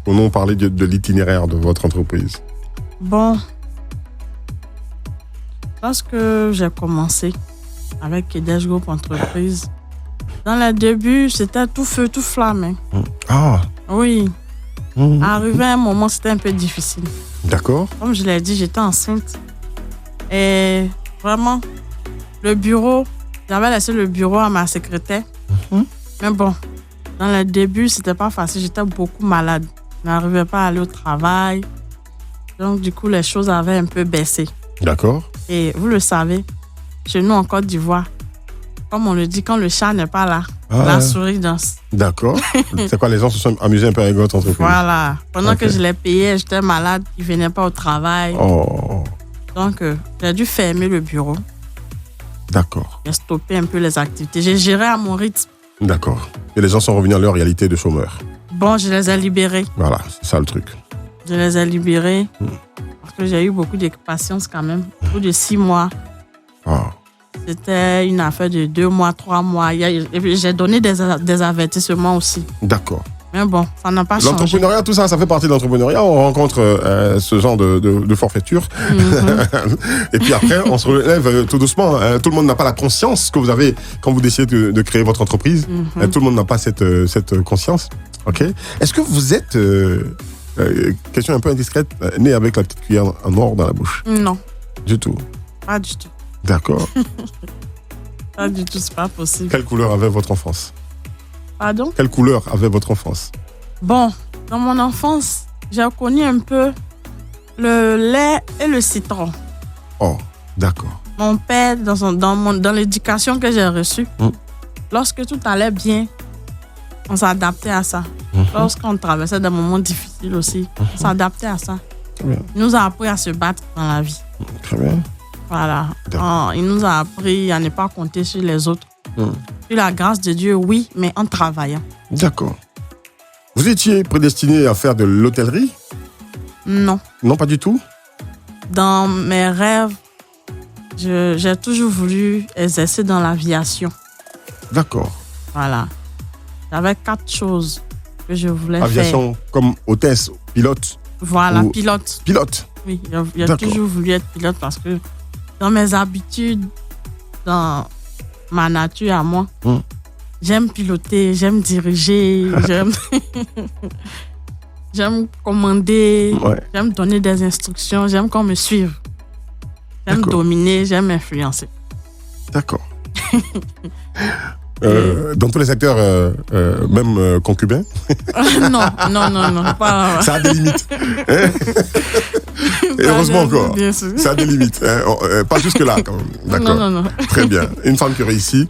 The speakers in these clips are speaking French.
pour nous parler de l'itinéraire de votre entreprise. Bon, lorsque j'ai commencé avec Kedesh Group Entreprise, dans le début, c'était tout feu, tout flamme. Ah. Oui. Arrivé à un moment, c'était un peu difficile. D'accord. Comme je l'ai dit, j'étais enceinte. Et vraiment, le bureau, j'avais laissé le bureau à ma secrétaire. Mais bon, dans le début, c'était pas facile. J'étais beaucoup malade. Je n'arrivais pas à aller au travail. Donc, du coup, les choses avaient un peu baissé. D'accord. Et vous le savez, chez nous en Côte d'Ivoire, comme on le dit, quand le chat n'est pas là, la souris danse. D'accord. C'est quoi, les gens se sont amusés un peu avec votre entreprise? Voilà. Pendant que je les payais, j'étais malade, ils ne venaient pas au travail. Donc, j'ai dû fermer le bureau. D'accord. J'ai stoppé un peu les activités. J'ai géré à mon rythme. D'accord. Et les gens sont revenus à leur réalité de chômeurs. Bon, je les ai libérés. Voilà, c'est ça le truc. Je les ai libérés parce que j'ai eu beaucoup de patience quand même. Au bout de 6 mois. C'était une affaire de 2 mois, 3 mois. J'ai donné des avertissements aussi. D'accord. Mais bon, ça n'a pas changé. L'entrepreneuriat, tout ça, ça fait partie de l'entrepreneuriat. On rencontre ce genre de forfaiture. Et puis après, on se relève tout doucement. Tout le monde n'a pas la conscience que vous avez quand vous décidez de créer votre entreprise. Tout le monde n'a pas cette conscience. OK. Est-ce que vous êtes, question un peu indiscrète, né avec la petite cuillère en or dans la bouche? Non. Du tout? Pas du tout. D'accord. Pas du tout, c'est pas possible. Quelle couleur avait votre enfance? Pardon? Quelle couleur avait votre enfance? Bon, dans mon enfance, j'ai connu un peu le lait et le citron. Oh, d'accord. Mon père, dans l'éducation que j'ai reçue, lorsque tout allait bien, on s'adaptait à ça. Lorsqu'on traversait des moments difficiles aussi, on s'adaptait à ça. Il nous a appris à se battre dans la vie. Très bien. Voilà. Il nous a appris à ne pas compter sur les autres. Sur la grâce de Dieu, oui, mais en travaillant. D'accord. Vous étiez prédestiné à faire de l'hôtellerie? Non. Non, pas du tout? Dans mes rêves, j'ai toujours voulu exercer dans l'aviation. D'accord. Voilà. J'avais 4 choses que je voulais faire. Aviation comme hôtesse, pilote? Voilà, pilote. Pilote? Oui, j'ai toujours voulu être pilote parce que dans mes habitudes, dans ma nature à moi, j'aime piloter, j'aime diriger, j'aime commander, j'aime donner des instructions, j'aime qu'on me suive. J'aime dominer, j'aime influencer. D'accord. Dans tous les secteurs, même concubins? Non, pas... Ça a des limites. Et heureusement encore. Ça a des limites. Pas jusque-là, quand même. D'accord. Non. Très bien. Une femme qui réussit,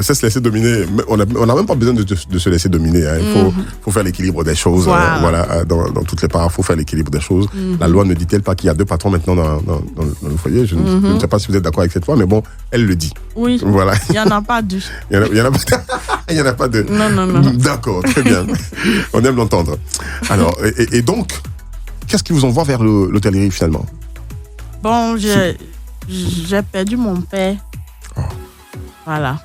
c'est se laisser dominer. On n'a même pas besoin de se laisser dominer. Hein. Il faut faire l'équilibre des choses. Dans toutes les parts, il faut faire l'équilibre des choses. La loi ne dit-elle pas qu'il y a 2 patrons maintenant dans le foyer? Je ne sais pas si vous êtes d'accord avec cette loi, mais bon, elle le dit. Oui. Voilà. Il n'y en a pas 2. Il n'y en a pas 2. Non. D'accord, très bien. On aime l'entendre. Alors, et donc, qu'est-ce qui vous envoie vers l'hôtellerie finalement? Bon, j'ai perdu mon père. Voilà.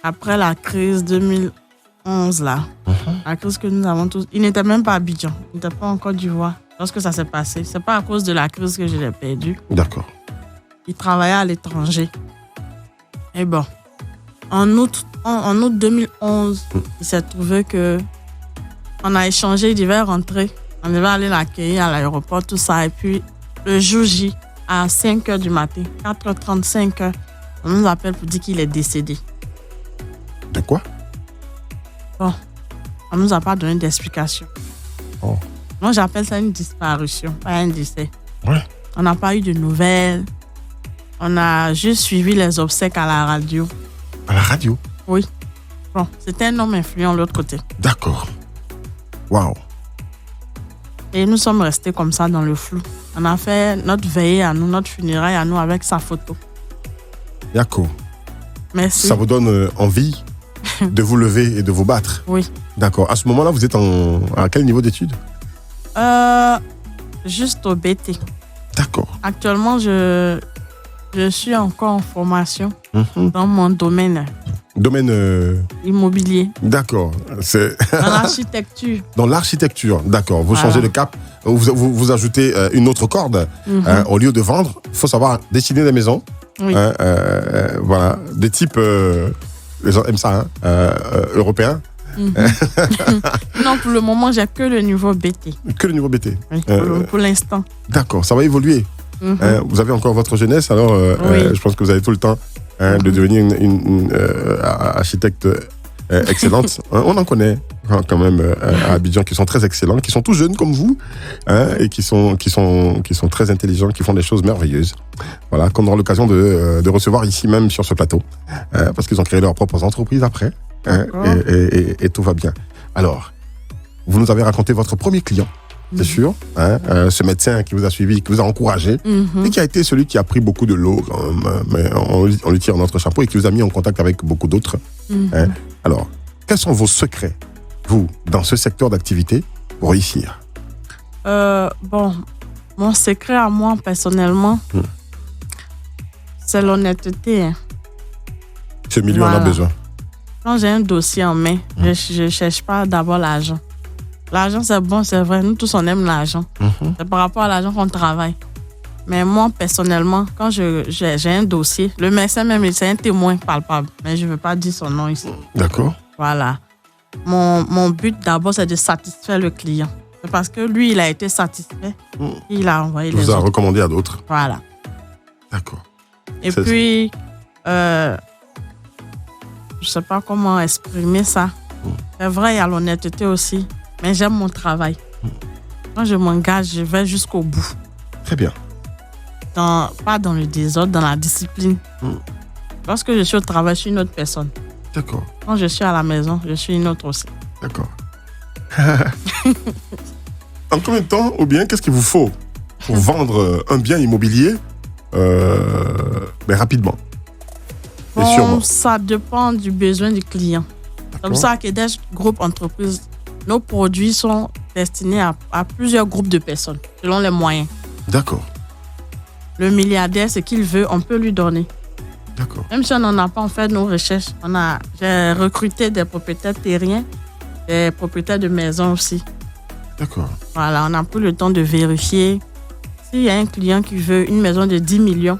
Après la crise 2011, là, la crise que nous avons tous... Il n'était même pas à Abidjan, il n'était pas en Côte d'Ivoire lorsque ça s'est passé. Ce n'est pas à cause de la crise que je l'ai perdu. D'accord. Il travaillait à l'étranger. Et bon, en août 2011, il s'est trouvé que on a échangé, il devait rentrer. On devait aller l'accueillir à l'aéroport, tout ça. Et puis, le jour J, à 5h du matin, 4h35, on nous appelle pour dire qu'il est décédé. De quoi? Bon, on ne nous a pas donné d'explication. Moi, j'appelle ça une disparition, pas un décès. On n'a pas eu de nouvelles. On a juste suivi les obsèques à la radio. À la radio? Oui. Bon, c'était un homme influent de l'autre côté. D'accord. Waouh. Et nous sommes restés comme ça dans le flou. On a fait notre veillée à nous, notre funéraille à nous avec sa photo. D'accord. Merci. Ça vous donne envie de vous lever et de vous battre? Oui. D'accord. À ce moment-là, vous êtes à quel niveau d'études? Juste au BT. D'accord. Actuellement, je Je suis encore en formation dans mon domaine immobilier. D'accord. C'est dans l'architecture. Dans l'architecture, d'accord. Vous changez de cap, vous ajoutez une autre corde. Au lieu de vendre, il faut savoir dessiner des maisons. Oui. Voilà, des types, les gens aiment ça, européens. Non, pour le moment, j'ai que le niveau BT. Que le niveau BT. Oui, pour l'instant. D'accord, ça va évoluer. Vous avez encore votre jeunesse, alors je pense que vous avez tout le temps de devenir une architecte excellente. On en connaît quand même à Abidjan qui sont très excellents, qui sont tous jeunes comme vous, et qui sont très intelligents, qui font des choses merveilleuses. Voilà, qu'on aura l'occasion de recevoir ici même sur ce plateau, parce qu'ils ont créé leurs propres entreprises après, et tout va bien. Alors, vous nous avez raconté votre premier client. C'est sûr, ce médecin qui vous a suivi, qui vous a encouragé, et qui a été celui qui a pris beaucoup de l'eau, mais on lui tire notre chapeau, et qui vous a mis en contact avec beaucoup d'autres. Alors, quels sont vos secrets, vous, dans ce secteur d'activité, pour réussir? Bon, mon secret à moi, personnellement, c'est l'honnêteté. Ce milieu en a besoin. Quand j'ai un dossier en main, je ne cherche pas d'abord l'argent. L'argent, c'est bon, c'est vrai. Nous tous, on aime l'argent. C'est par rapport à l'argent qu'on travaille. Mais moi, personnellement, quand j'ai un dossier, le médecin même, c'est un témoin palpable. Mais je ne veux pas dire son nom ici. D'accord. Voilà. Mon but, d'abord, c'est de satisfaire le client. C'est parce que lui, il a été satisfait. Il a envoyé les autres. Il vous a recommandé à d'autres. Voilà. D'accord. Et puis, je ne sais pas comment exprimer ça. C'est vrai, il y a l'honnêteté aussi. Mais j'aime mon travail. Quand je m'engage, je vais jusqu'au bout. Très bien. Pas dans le désordre, dans la discipline. Lorsque je suis au travail, je suis une autre personne. D'accord. Quand je suis à la maison, je suis une autre aussi. D'accord. En combien de temps, ou bien qu'est-ce qu'il vous faut pour vendre un bien immobilier mais rapidement et sûrement? Ça dépend du besoin du client. C'est comme ça que des groupes entreprises, nos produits sont destinés à plusieurs groupes de personnes, selon les moyens. D'accord. Le milliardaire, ce qu'il veut, on peut lui donner. D'accord. Même si on n'en a pas, on fait nos recherches. J'ai recruté des propriétaires terriens, des propriétaires de maisons aussi. D'accord. Voilà, on a pris le temps de vérifier. S'il y a un client qui veut une maison de 10 millions,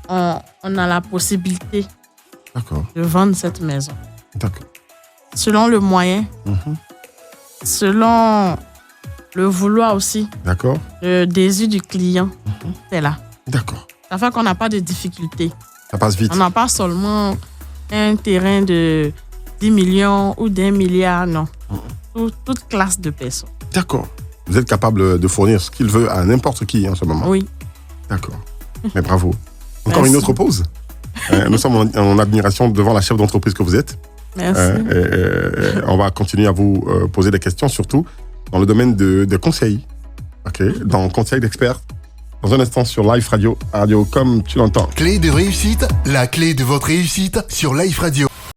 on a la possibilité de vendre cette maison. D'accord. Selon le moyen, selon le vouloir aussi, le désir du client, c'est là. D'accord. Ça fait qu'on n'a pas de difficultés. Ça passe vite. On n'a pas seulement un terrain de 10 millions ou d'1 milliard, non. Toute classe de personnes. D'accord. Vous êtes capable de fournir ce qu'il veut à n'importe qui en ce moment. Oui. D'accord. Mais bravo. Encore Merci. une autre pause. Nous sommes en admiration devant la chef d'entreprise que vous êtes. Merci. On va continuer à vous poser des questions, surtout dans le domaine de conseils. Dans conseil d'experts. Dans un instant sur Life Radio, comme tu l'entends. Clé de réussite, la clé de votre réussite sur Life Radio.